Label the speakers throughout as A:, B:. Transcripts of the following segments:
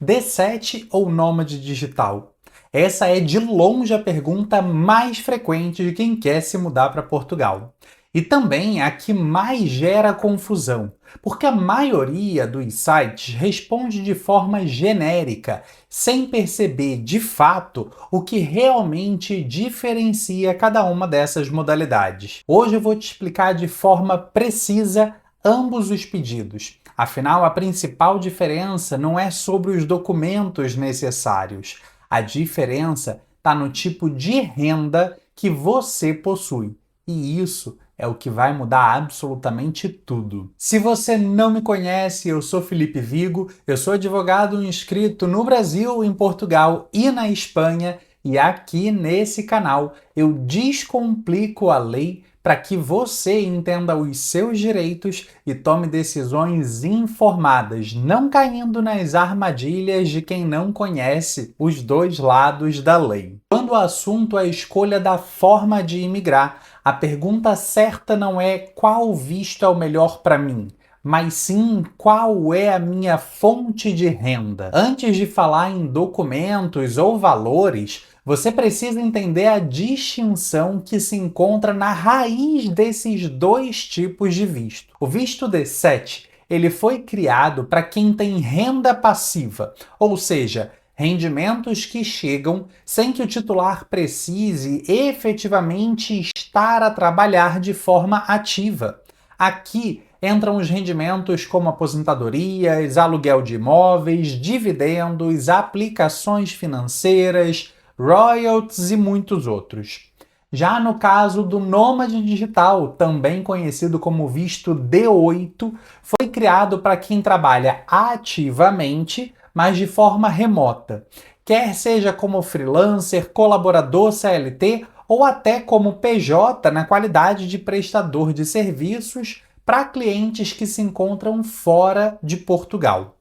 A: D7 ou nômade digital? Essa é de longe a pergunta mais frequente de quem quer se mudar para Portugal. E também a que mais gera confusão, porque a maioria dos sites responde de forma genérica, sem perceber de fato o que realmente diferencia cada uma dessas modalidades. Hoje eu vou te explicar de forma precisa ambos os pedidos. Afinal, a principal diferença não é sobre os documentos necessários. A diferença está no tipo de renda que você possui. E isso é o que vai mudar absolutamente tudo. Se você não me conhece, eu sou Felipe Vigo, eu sou advogado inscrito no Brasil, em Portugal e na Espanha, e aqui nesse canal eu descomplico a lei para que você entenda os seus direitos e tome decisões informadas, não caindo nas armadilhas de quem não conhece os dois lados da lei. Quando o assunto é a escolha da forma de imigrar, a pergunta certa não é qual visto é o melhor para mim, mas sim qual é a minha fonte de renda. Antes de falar em documentos ou valores, você precisa entender a distinção que se encontra na raiz desses dois tipos de visto. O visto D7, ele foi criado para quem tem renda passiva, ou seja, rendimentos que chegam sem que o titular precise efetivamente estar a trabalhar de forma ativa. Aqui entram os rendimentos como aposentadorias, aluguel de imóveis, dividendos, aplicações financeiras, royalties e muitos outros. Já no caso do nômade digital, também conhecido como visto D8, foi criado para quem trabalha ativamente, mas de forma remota, quer seja como freelancer, colaborador CLT ou até como PJ na qualidade de prestador de serviços para clientes que se encontram fora de Portugal.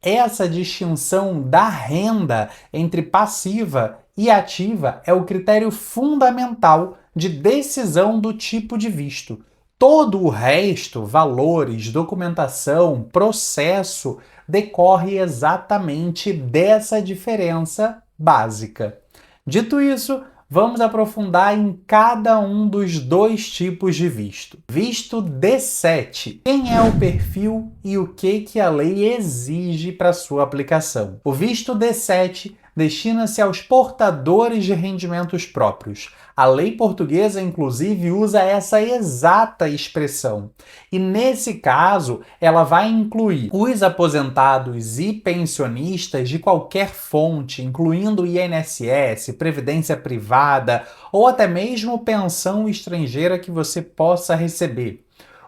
A: Essa distinção da renda entre passiva e ativa é o critério fundamental de decisão do tipo de visto. Todo o resto, valores, documentação, processo, decorre exatamente dessa diferença básica. Dito isso, vamos aprofundar em cada um dos dois tipos de visto. Visto D7. Quem é o perfil e o que a lei exige para sua aplicação? O visto D7 destina-se aos portadores de rendimentos próprios. A lei portuguesa, inclusive, usa essa exata expressão. E, nesse caso, ela vai incluir os aposentados e pensionistas de qualquer fonte, incluindo INSS, Previdência Privada ou até mesmo pensão estrangeira que você possa receber.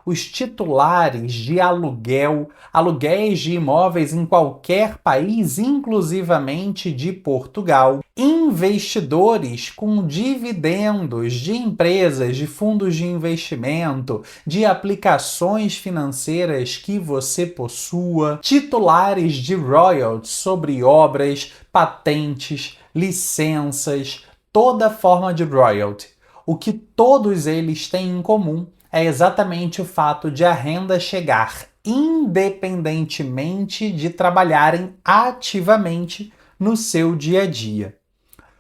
A: Os titulares de aluguel, aluguéis de imóveis em qualquer país, inclusivamente de Portugal, investidores com dividendos de empresas, de fundos de investimento, de aplicações financeiras que você possua, titulares de royalties sobre obras, patentes, licenças, toda forma de royalty. O que todos eles têm em comum é exatamente o fato de a renda chegar independentemente de trabalharem ativamente no seu dia a dia.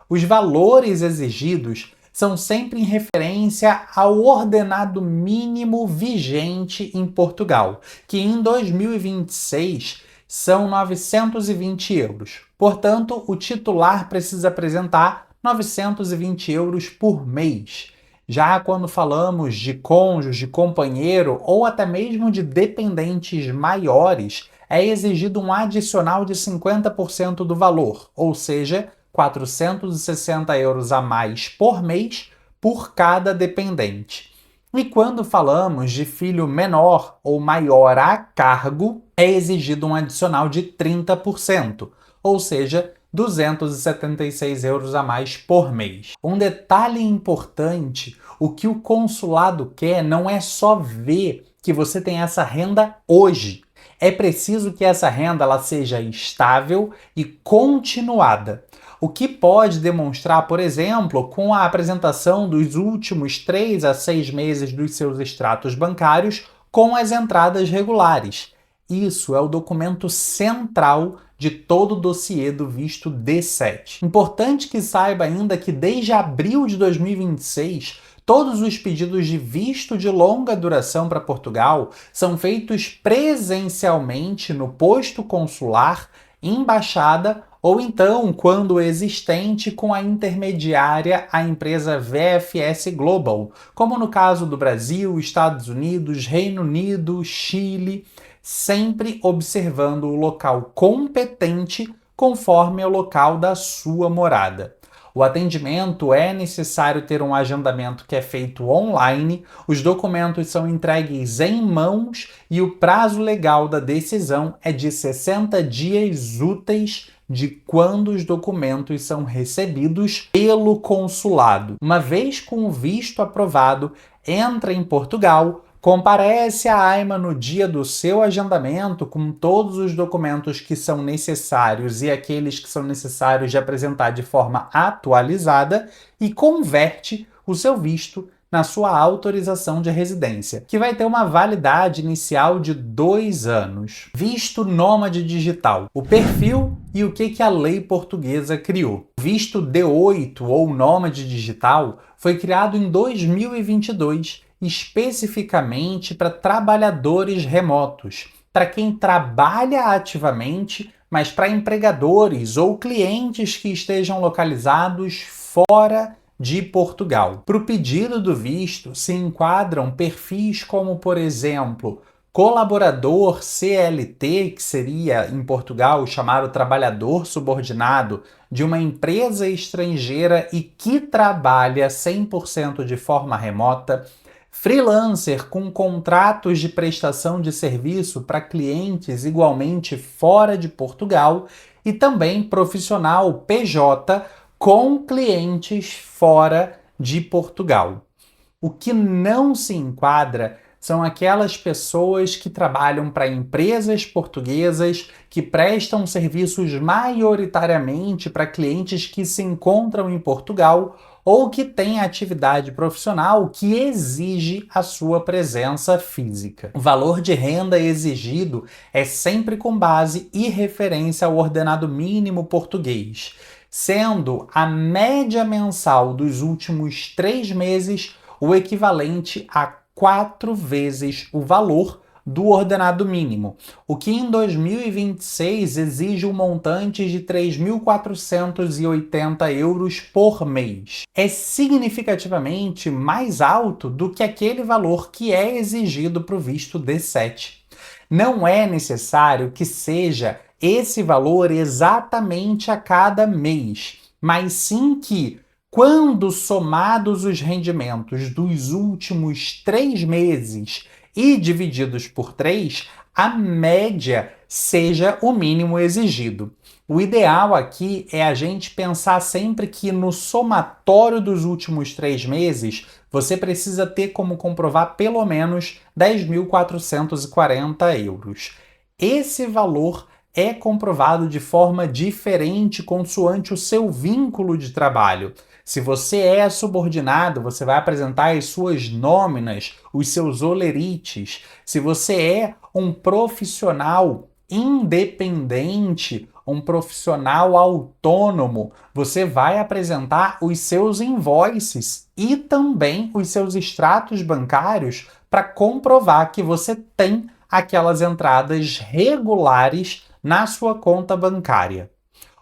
A: Os valores exigidos são sempre em referência ao ordenado mínimo vigente em Portugal, que em 2026 são 920 euros. Portanto, o titular precisa apresentar 920 euros por mês. Já quando falamos de cônjuge, companheiro ou até mesmo de dependentes maiores, é exigido um adicional de 50% do valor, ou seja, 460 euros a mais por mês por cada dependente. E quando falamos de filho menor ou maior a cargo, é exigido um adicional de 30%, ou seja, 276 euros a mais por mês. Um detalhe importante, o que o consulado quer não é só ver que você tem essa renda hoje. É preciso que essa renda ela seja estável e continuada. O que pode demonstrar, por exemplo, com a apresentação dos últimos 3 a 6 meses dos seus extratos bancários com as entradas regulares. Isso é o documento central de todo o dossiê do visto D7. Importante que saiba ainda que desde abril de 2026, todos os pedidos de visto de longa duração para Portugal são feitos presencialmente no posto consular, embaixada ou então, quando existente, com a intermediária, a empresa VFS Global, como no caso do Brasil, Estados Unidos, Reino Unido, Chile, sempre observando o local competente conforme o local da sua morada. O atendimento é necessário ter um agendamento que é feito online, os documentos são entregues em mãos e o prazo legal da decisão é de 60 dias úteis de quando os documentos são recebidos pelo consulado. Uma vez com o visto aprovado, entra em Portugal, comparece à AIMA no dia do seu agendamento com todos os documentos que são necessários e aqueles que são necessários de apresentar de forma atualizada e converte o seu visto na sua autorização de residência, que vai ter uma validade inicial de 2 anos. Visto nômade digital. O perfil e o que a lei portuguesa criou. O visto D8 ou nômade digital foi criado em 2022 especificamente para trabalhadores remotos, para quem trabalha ativamente, mas para empregadores ou clientes que estejam localizados fora de Portugal. Para o pedido do visto se enquadram perfis como, por exemplo, colaborador CLT, que seria em Portugal chamar o trabalhador subordinado de uma empresa estrangeira e que trabalha 100% de forma remota, freelancer com contratos de prestação de serviço para clientes igualmente fora de Portugal e também profissional PJ com clientes fora de Portugal. O que não se enquadra são aquelas pessoas que trabalham para empresas portuguesas que prestam serviços maioritariamente para clientes que se encontram em Portugal ou que têm atividade profissional que exige a sua presença física. O valor de renda exigido é sempre com base e referência ao ordenado mínimo português, sendo a média mensal dos últimos 3 meses o equivalente a 4 vezes o valor do ordenado mínimo, o que em 2026 exige um montante de 3.480 euros por mês. É significativamente mais alto do que aquele valor que é exigido para o visto D7. Não é necessário que seja esse valor exatamente a cada mês, mas sim que, quando somados os rendimentos dos últimos 3 meses e divididos por 3, a média seja o mínimo exigido. O ideal aqui é a gente pensar sempre que no somatório dos últimos 3 meses, você precisa ter como comprovar pelo menos 10.440 euros. Esse valor é comprovado de forma diferente consoante o seu vínculo de trabalho. Se você é subordinado, você vai apresentar as suas nóminas, os seus olerites. Se você é um profissional independente, um profissional autônomo, você vai apresentar os seus invoices e também os seus extratos bancários para comprovar que você tem aquelas entradas regulares na sua conta bancária.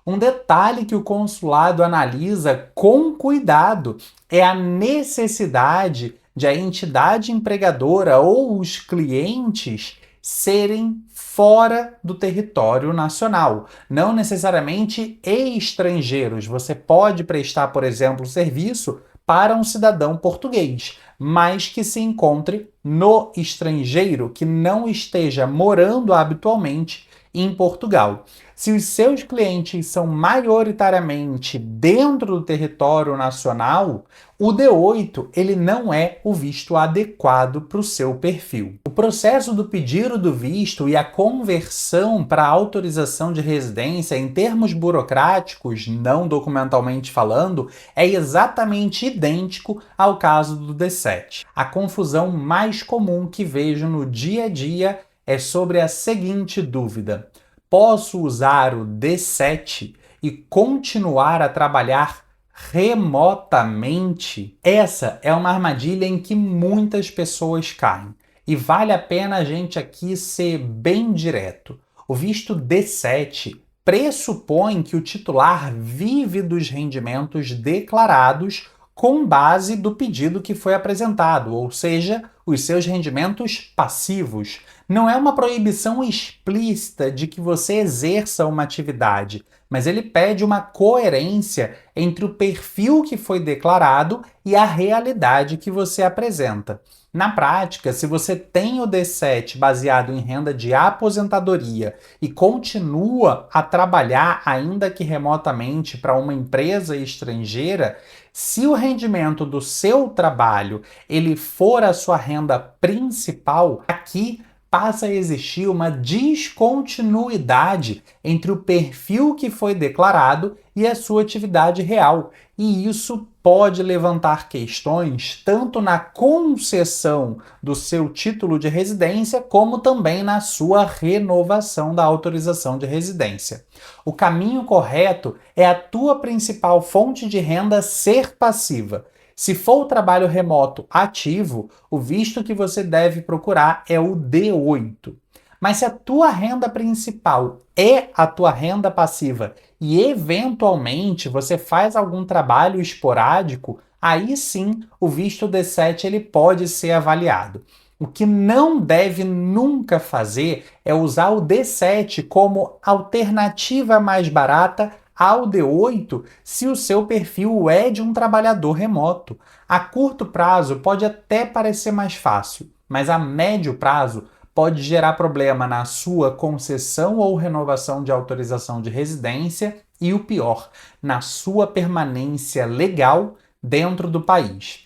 A: Um detalhe que o consulado analisa com cuidado é a necessidade de a entidade empregadora ou os clientes serem fora do território nacional, não necessariamente estrangeiros. Você pode prestar, por exemplo, serviço para um cidadão português, mas que se encontre no estrangeiro, que não esteja morando habitualmente em Portugal. Se os seus clientes são maioritariamente dentro do território nacional, o D8 ele não é o visto adequado para o seu perfil. O processo do pedido do visto e a conversão para a autorização de residência em termos burocráticos, não documentalmente falando, é exatamente idêntico ao caso do D7. A confusão mais comum que vejo no dia a dia é sobre a seguinte dúvida: posso usar o D7 e continuar a trabalhar remotamente? Essa é uma armadilha em que muitas pessoas caem. E vale a pena a gente aqui ser bem direto. O visto D7 pressupõe que o titular vive dos rendimentos declarados com base do pedido que foi apresentado, ou seja, os seus rendimentos passivos. Não é uma proibição explícita de que você exerça uma atividade, mas ele pede uma coerência entre o perfil que foi declarado e a realidade que você apresenta. Na prática, se você tem o D7 baseado em renda de aposentadoria e continua a trabalhar, ainda que remotamente, para uma empresa estrangeira, se o rendimento do seu trabalho ele for a sua renda principal, aqui passa a existir uma descontinuidade entre o perfil que foi declarado e a sua atividade real. E isso pode levantar questões tanto na concessão do seu título de residência, como também na sua renovação da autorização de residência. O caminho correto é a tua principal fonte de renda ser passiva. Se for o trabalho remoto ativo, o visto que você deve procurar é o D8. Mas se a tua renda principal é a tua renda passiva e eventualmente você faz algum trabalho esporádico, aí sim o visto D7 ele pode ser avaliado. O que não deve nunca fazer é usar o D7 como alternativa mais barata ao D8 se o seu perfil é de um trabalhador remoto. A curto prazo pode até parecer mais fácil, mas a médio prazo pode gerar problema na sua concessão ou renovação de autorização de residência e, o pior, na sua permanência legal dentro do país.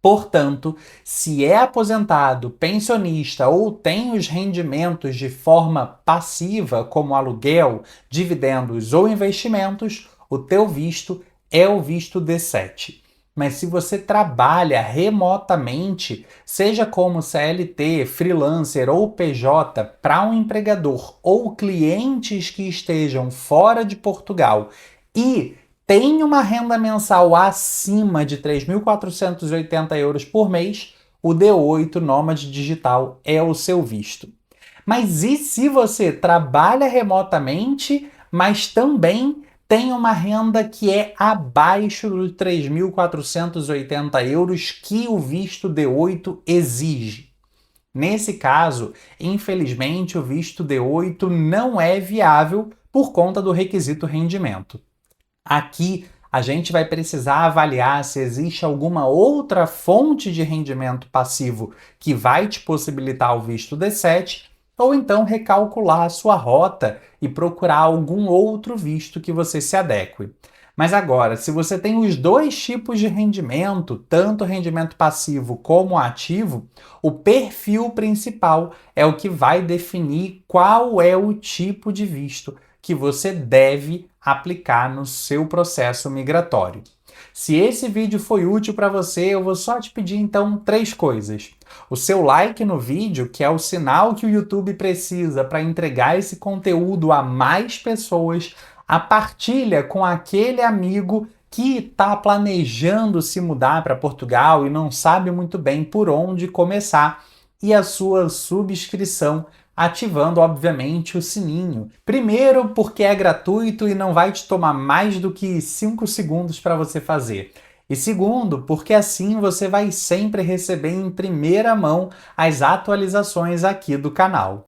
A: Portanto, se é aposentado, pensionista ou tem os rendimentos de forma passiva, como aluguel, dividendos ou investimentos, o teu visto é o visto D7. Mas se você trabalha remotamente, seja como CLT, freelancer ou PJ, para um empregador ou clientes que estejam fora de Portugal e tem uma renda mensal acima de 3.480 euros por mês, o D8 Nômade Digital é o seu visto. Mas e se você trabalha remotamente, mas também tem uma renda que é abaixo dos 3.480 euros que o visto D8 exige? Nesse caso, infelizmente, o visto D8 não é viável por conta do requisito rendimento. Aqui a gente vai precisar avaliar se existe alguma outra fonte de rendimento passivo que vai te possibilitar o visto D7, ou então recalcular a sua rota e procurar algum outro visto que você se adeque. Mas agora, se você tem os dois tipos de rendimento, tanto rendimento passivo como ativo, o perfil principal é o que vai definir qual é o tipo de visto que você deve aplicar no seu processo migratório. Se esse vídeo foi útil para você, eu vou só te pedir então 3 coisas. O seu like no vídeo, que é o sinal que o YouTube precisa para entregar esse conteúdo a mais pessoas. A partilha com aquele amigo que está planejando se mudar para Portugal e não sabe muito bem por onde começar. E a sua subscrição, ativando, obviamente, o sininho. Primeiro, porque é gratuito e não vai te tomar mais do que 5 segundos para você fazer. E segundo, porque assim você vai sempre receber em primeira mão as atualizações aqui do canal.